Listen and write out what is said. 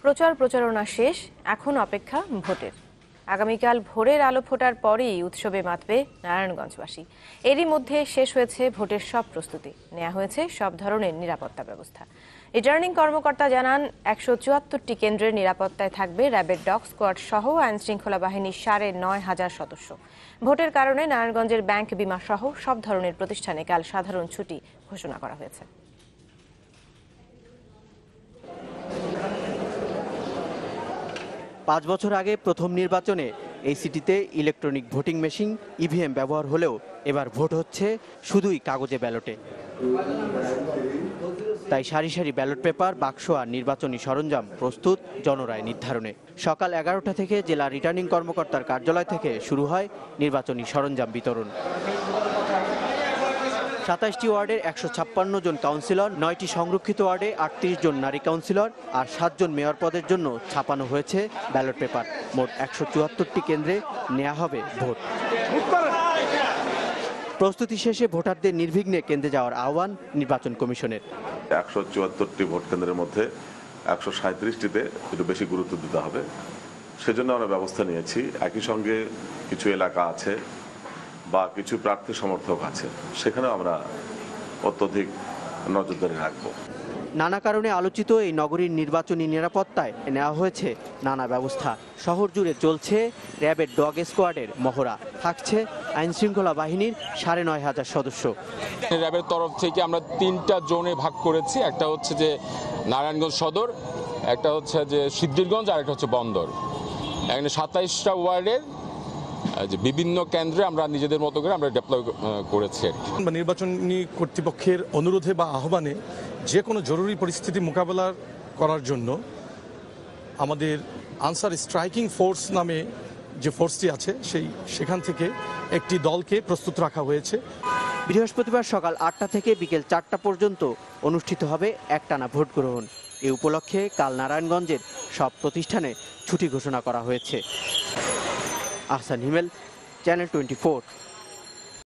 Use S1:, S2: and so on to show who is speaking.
S1: প্রচারণা শেষ, এখন অপেক্ষা ভোটের। আগামীকাল ভোরের আলো ফোটার পরেই উৎসবে মাতবে নারায়ণগঞ্জবাসী। এরই মধ্যে শেষ হয়েছে ভোটের সব প্রস্তুতি, নেওয়া হয়েছে সব ধরনের নিরাপত্তা ব্যবস্থা। রিটার্নিং কর্মকর্তা জানান ১৭৪টি কেন্দ্রের নিরাপত্তায় থাকবে র্যাবের ডগ স্কোয়াড সহ আইনশৃঙ্খলা বাহিনীর ৯৫০০ সদস্য। ভোটের কারণে নারায়ণগঞ্জের ব্যাংক, বিমা সহ সব ধরনের প্রতিষ্ঠানে কাল সাধারণ ছুটি ঘোষণা করা হয়েছে।
S2: ৫ বছর আগে প্রথম নির্বাচনে এই সিটিতে ইলেকট্রনিক ভোটিং মেশিন ইভিএম ব্যবহার হলেও এবার ভোট হচ্ছে শুধুই কাগজে ব্যালটে। তাই সারি সারি ব্যালট পেপার, বাক্স আর নির্বাচনী সরঞ্জাম প্রস্তুত জনরায় নির্ধারণে। সকাল ১১টা থেকে জেলা রিটার্নিং কর্মকর্তার কার্যালয় থেকে শুরু হয় নির্বাচনী সরঞ্জাম বিতরণ। ২৭টি ওয়ার্ডের ১৫৬ জন কাউন্সিলর, ৯টি সংরক্ষিত ওয়ার্ডে ৩৮ জন নারী কাউন্সিলর আর ৭ জন মেয়র পদের জন্য ছাপানো হয়েছে ব্যালট পেপার। মোট ১৭৪টি কেন্দ্রে নেওয়া হবে ভোট। প্রস্তুতি শেষে ভোটারদের নির্বিঘ্নে কেন্দ্রে যাওয়ার আহ্বান নির্বাচন কমিশনের।
S3: ১৭৪টি ভোট কেন্দ্রের মধ্যে ১৩৭টিতে একটু বেশি গুরুত্ব দিতে হবে, সেজন্য আমরা ব্যবস্থা নিয়েছি। একই সঙ্গে কিছু এলাকা আছে বা কিছু প্রার্থী সমর্থক আছে, সেখানেও আমরা অত্যধিক নজরদারি রাখব।
S2: নানা কারণে আলোচিত এই নগরীর নির্বাচনী নিরাপত্তায় নেওয়া হয়েছে নানা ব্যবস্থা। শহর জুড়ে চলছে র্যাবের ডগ স্কোয়াডের মহড়া, থাকছে আইনশৃঙ্খলা বাহিনীর ৯৫০০ সদস্য।
S4: র্যাবের তরফ থেকে আমরা ৩টা জোনে ভাগ করেছি। একটা হচ্ছে যে নারায়ণগঞ্জ সদর, একটা হচ্ছে যে সিদ্ধিরগঞ্জ, আর একটা হচ্ছে বন্দর। এখানে ২৭টা ওয়ার্ডের যে বিভিন্ন কেন্দ্রে আমরা নিজেদের মতো করে আমরা ডেপ্লয় করেছি।
S5: নির্বাচনী কর্তৃপক্ষের অনুরোধে বা আহ্বানে যে কোনো জরুরি পরিস্থিতি মোকাবেলা করার জন্য আমাদের আনসার স্ট্রাইকিং ফোর্স নামে যে ফোর্সটি আছে সেখান থেকে একটি দলকে প্রস্তুত রাখা হয়েছে।
S2: বৃহস্পতিবার সকাল ৮টা থেকে বিকেল ৪টা পর্যন্ত অনুষ্ঠিত হবে একটানা ভোট গ্রহণ। এ উপলক্ষে কাল নারায়ণগঞ্জের সব প্রতিষ্ঠানে ছুটি ঘোষণা করা হয়েছে। আহসান হিমেল, চ্যানেল 24।